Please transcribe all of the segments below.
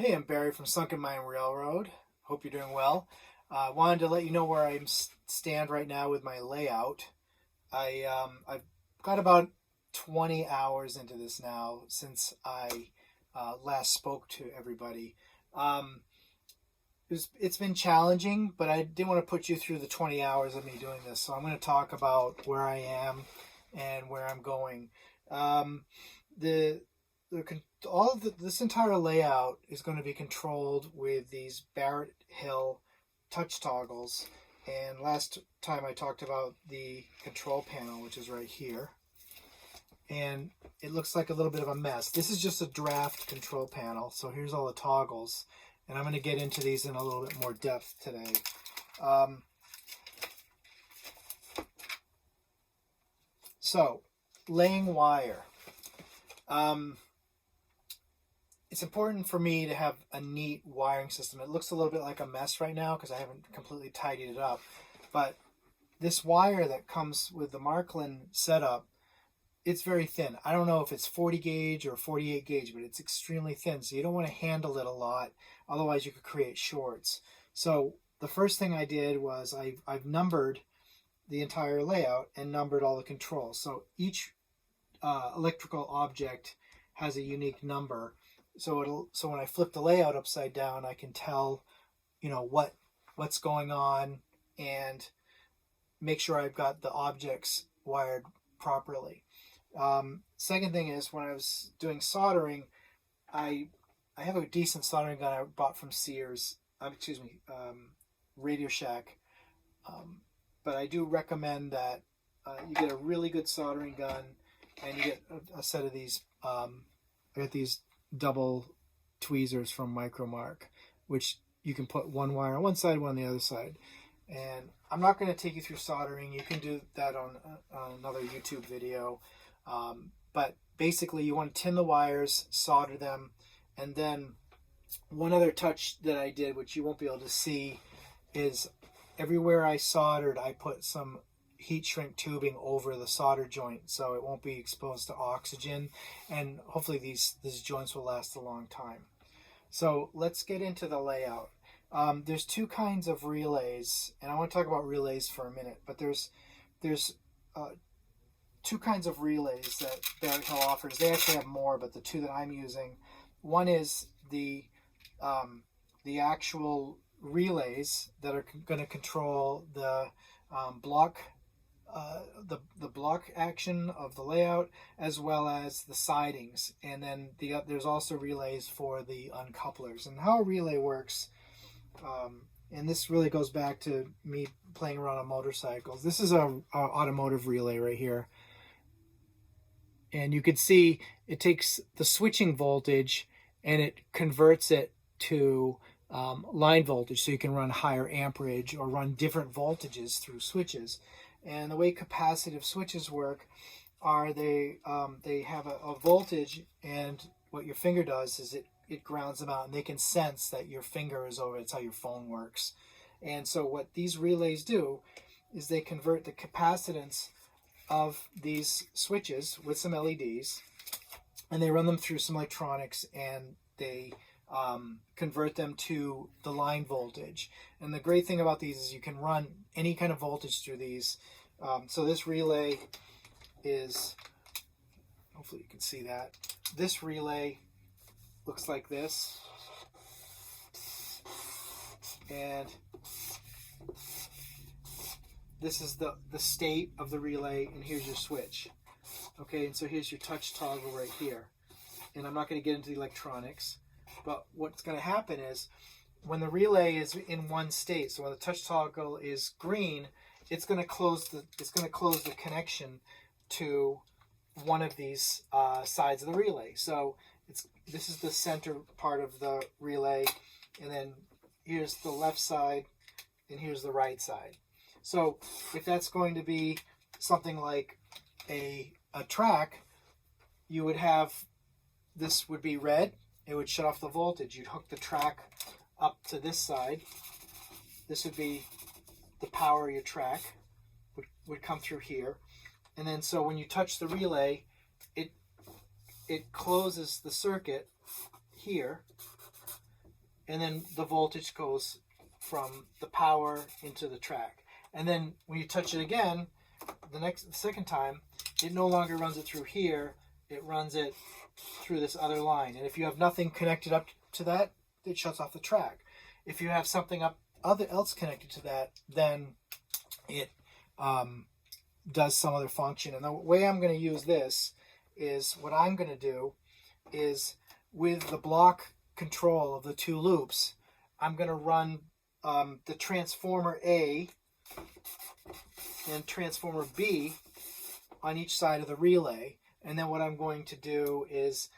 Hey, I'm Barry from Sunken Railroad. Hope you're doing well. I wanted to let you know where I stand right now with my layout. I've got about 20 hours into this now since I last spoke to everybody. It's been challenging, but I didn't want to put you through the 20 hours of me doing this. So I'm going to talk about where I am and where I'm going. The this entire layout is going to be controlled with these Barrett Hill touch toggles. And last time I talked about the control panel, which is right here. And it looks like a little bit of a mess. This is just a draft control panel. So here's all the toggles. And I'm going to get into these in a little bit more depth today. So, laying wire. It's important for me to have a neat wiring system. It looks a little bit like a mess right now because I haven't completely tidied it up. But this wire that comes with the Märklin setup, it's very thin. I don't know if it's 40 gauge or 48 gauge, but it's extremely thin. So you don't want to handle it a lot. Otherwise, you could create shorts. So the first thing I did was I've numbered the entire layout and numbered all the controls. So each electrical object has a unique number. So when I flip the layout upside down, I can tell, what's going on and make sure I've got the objects wired properly. Second thing is, when I was doing soldering, I have a decent soldering gun I bought from Sears. Radio Shack. But I do recommend that you get a really good soldering gun, and you get a set of these. I got these double tweezers from Micromark, which you can put one wire on one side, one on the other side. And I'm not going to take you through soldering. You can do that on another YouTube video. But basically, you want to tin the wires, solder them, and then one other touch that I did, which you won't be able to see, is everywhere I soldered, I put some heat shrink tubing over the solder joint so it won't be exposed to oxygen, and hopefully these joints will last a long time. So let's get into the layout. There's two kinds of relays, and I want to talk about relays for a minute, but there's two kinds of relays that Barrett Hill offers. They actually have more, but the two that I'm using, one is the actual relays that are going to control the block action of the layout, as well as the sidings. And then there's also relays for the uncouplers. And how a relay works, and this really goes back to me playing around on motorcycles. This is a automotive relay right here. And you can see it takes the switching voltage and it converts it to line voltage, so you can run higher amperage or run different voltages through switches. And the way capacitive switches work are they have a voltage, and what your finger does is it grounds them out, and they can sense that your finger is over. It's how your phone works. And so what these relays do is they convert the capacitance of these switches with some LEDs, and they run them through some electronics, and they convert them to the line voltage. And the great thing about these is you can run any kind of voltage through these. So this relay is, hopefully you can see that. This relay looks like this. And this is the state of the relay, and here's your switch. Okay, and so here's your touch toggle right here. And I'm not going to get into the electronics, but what's going to happen is when the relay is in one state, so when the touch toggle is green, it's going to close the connection to one of these sides of the relay. So this is the center part of the relay, and then here's the left side, and here's the right side. So if that's going to be something like a track, you would have, this would be red. It would shut off the voltage. You'd hook the track up to this side. This would be the power of your track, would come through here. And then so when you touch the relay, it closes the circuit here, and then the voltage goes from the power into the track. And then when you touch it again, the second time, it no longer runs it through here, it runs it through this other line. And if you have nothing connected up to that, it shuts off the track. If you have something else connected to that, then it does some other function. And the way I'm going to use this is, what I'm going to do is, with the block control of the two loops, I'm going to run the transformer A and transformer B on each side of the relay. And then what I'm going to do is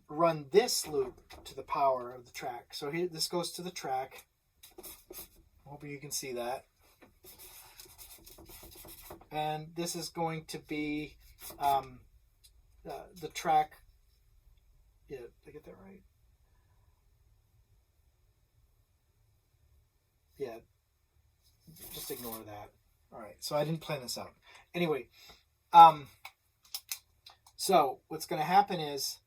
run this loop to the power of the track. So here, this goes to the track. Hopefully you can see that. And this is going to be the track. Yeah, did I get that right? Yeah, just ignore that. All right, so I didn't plan this out. Anyway, so what's going to happen is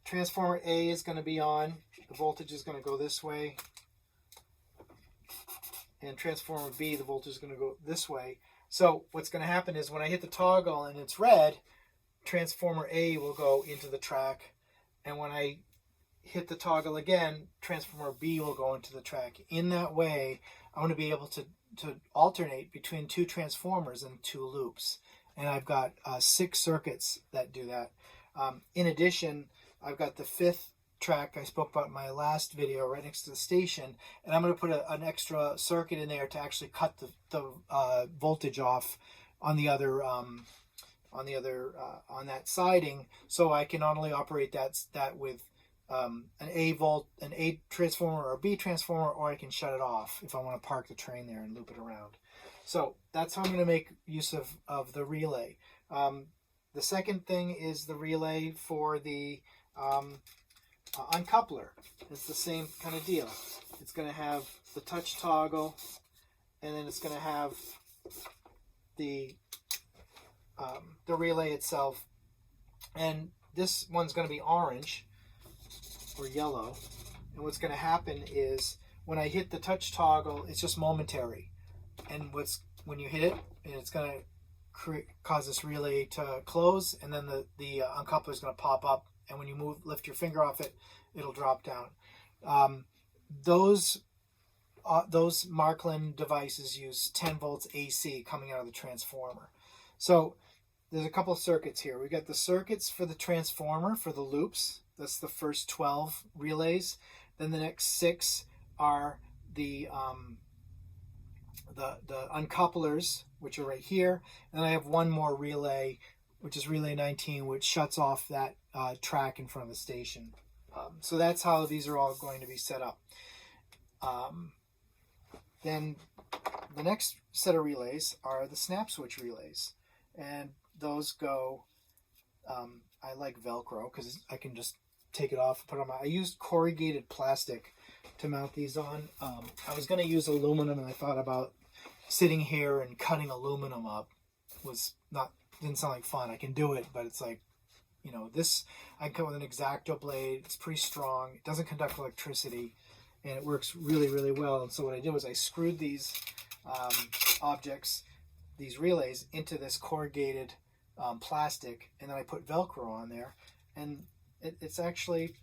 transformer A is going to be on. The voltage is going to go this way. And transformer B, the voltage is going to go this way. So what's going to happen is, when I hit the toggle and it's red, transformer A will go into the track. And when I hit the toggle again, transformer B will go into the track. In that way, I'm going to be able to alternate between two transformers and two loops. And I've got 6 circuits that do that. In addition, I've got the 5th track I spoke about in my last video right next to the station, and I'm going to put an extra circuit in there to actually cut the voltage off on the other on that siding, so I can not only operate that with an A transformer or a B transformer, or I can shut it off if I want to park the train there and loop it around. So that's how I'm going to make use of the relay. The second thing is the relay for the uncoupler. It's the same kind of deal. It's going to have the touch toggle, and then it's going to have the relay itself. And this one's going to be orange or yellow. And what's going to happen is, when I hit the touch toggle, it's just momentary. And when you hit it, and it's going to cause this relay to close, and then the uncoupler is going to pop up. And when you lift your finger off it, it'll drop down. Those Märklin devices use 10 volts AC coming out of the transformer. So there's a couple of circuits here. We got the circuits for the transformer for the loops. That's the first 12 relays. Then the next 6 are the uncouplers, which are right here. And I have one more relay, which is relay 19, which shuts off that track in front of the station. So that's how these are all going to be set up. Then the next set of relays are the snap switch relays. And those go, I like Velcro because I can just take it off and put it on I used corrugated plastic to mount these on. I was going to use aluminum, and I thought about sitting here and cutting aluminum up. Didn't sound like fun. I can do it, but it's like, this, I can cut with an X-Acto blade. It's pretty strong. It doesn't conduct electricity, and it works really, really well. And so what I did was I screwed these these relays, into this corrugated plastic, and then I put Velcro on there, and it's actually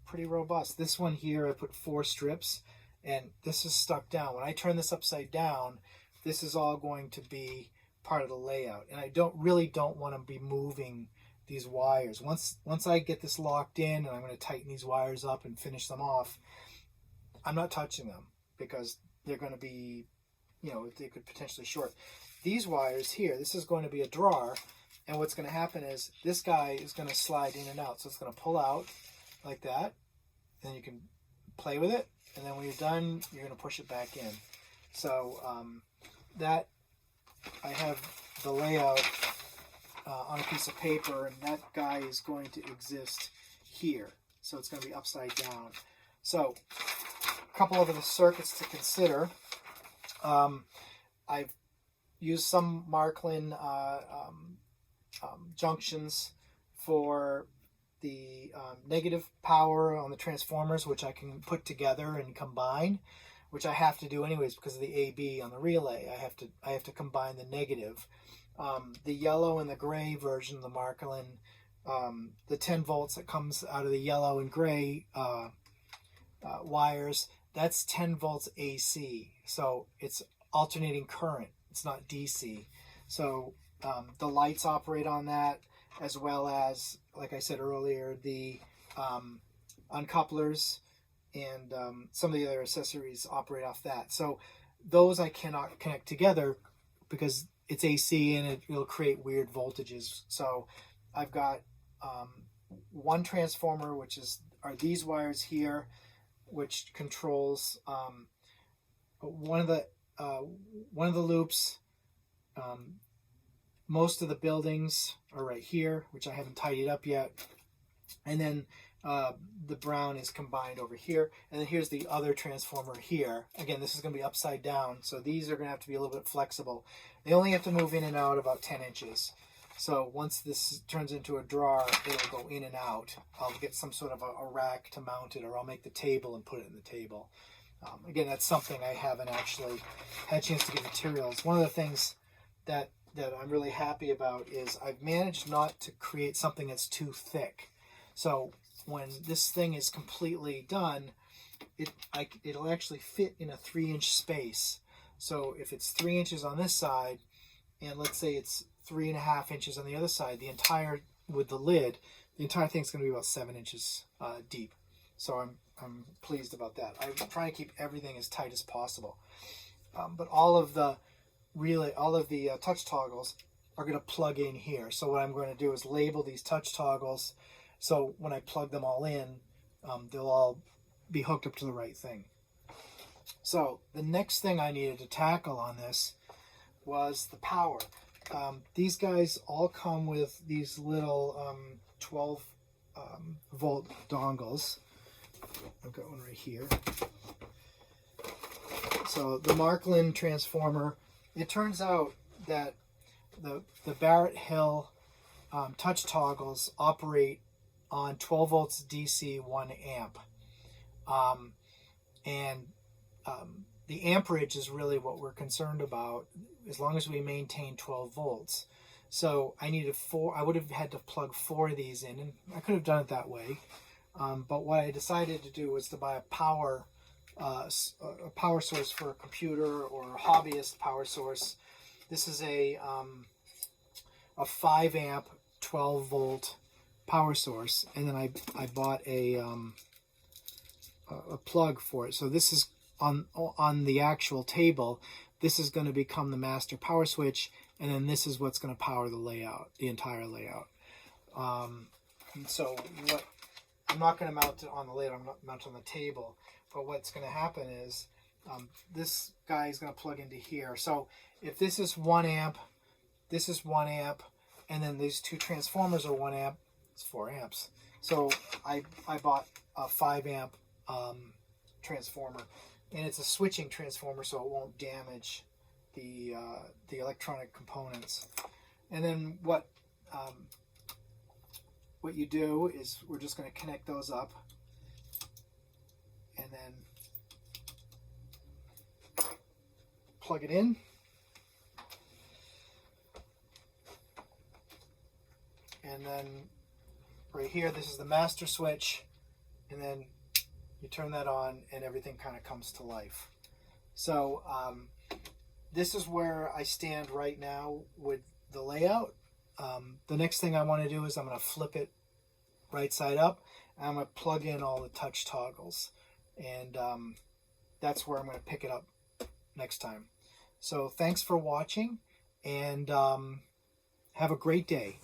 pretty robust. This one here, I put 4 strips, and this is stuck down. When I turn this upside down, this is all going to be part of the layout, and I don't want to be moving these wires. Once I get this locked in, and I'm going to tighten these wires up and finish them off, I'm not touching them, because they're going to be, they could potentially short. These wires here, this is going to be a drawer, and what's going to happen is this guy is going to slide in and out. So it's going to pull out like that, and you can play with it, and then when you're done, you're going to push it back in. So that, I have the layout on a piece of paper, and that guy is going to exist here. So it's going to be upside down. So a couple of the circuits to consider. I've used some Märklin junctions for the negative power on the transformers, which I can put together and combine, which I have to do anyways because of the AB on the relay. I have to combine the negative. The yellow and the gray version of the Märklin, the 10 volts that comes out of the yellow and gray wires, that's 10 volts AC. So it's alternating current. It's not DC. So the lights operate on that, as well as, like I said earlier, the uncouplers and some of the other accessories operate off that. So those I cannot connect together because it's AC and it'll create weird voltages. So I've got one transformer, which are these wires here, which controls one of the loops. Most of the buildings are right here, which I haven't tidied up yet. And then the brown is combined over here. And then here's the other transformer here. Again, this is going to be upside down, so these are going to have to be a little bit flexible. They only have to move in and out about 10 inches. So once this turns into a drawer, it'll go in and out. I'll get some sort of a rack to mount it, or I'll make the table and put it in the table. Again, that's something I haven't actually had a chance to get materials. One of the things that I'm really happy about is I've managed not to create something that's too thick. So when this thing is completely done, it'll actually fit in a 3-inch space. So if it's 3 inches on this side, and let's say it's 3.5 inches on the other side, with the lid, the entire thing's going to be about 7 inches deep. So I'm pleased about that. I'm trying to keep everything as tight as possible. But all of the touch toggles are going to plug in here. So what I'm going to do is label these touch toggles, so when I plug them all in, they'll all be hooked up to the right thing. So the next thing I needed to tackle on this was the power. These guys all come with these little 12 volt dongles. I've got one right here. So the Märklin transformer, it turns out that the Barrett Hill touch toggles operate on 12 volts DC 1 amp. The amperage is really what we're concerned about, as long as we maintain 12 volts. So I would have had to plug 4 of these in, and I could have done it that way. But what I decided to do was to buy a power source for a computer, or a hobbyist power source. This is a 5 amp 12 volt power source, and then I bought a plug for it. So this is on the actual table. This is going to become the master power switch, and then this is what's going to power the entire layout. So I'm not going to mount it on the layout. I'm not mount it on the table. But what's going to happen is this guy is going to plug into here. So if this is 1 amp, this is 1 amp, and then these two transformers are 1 amp, it's 4 amps. So I bought a 5 amp transformer, and it's a switching transformer, so it won't damage the electronic components. And then what you do is we're just going to connect those up, and then plug it in. And then right here, this is the master switch, and then you turn that on and everything kind of comes to life. So this is where I stand right now with the layout. The next thing I want to do is I'm going to flip it right side up, and I'm going to plug in all the touch toggles, and that's where I'm going to pick it up next time. So thanks for watching, and have a great day.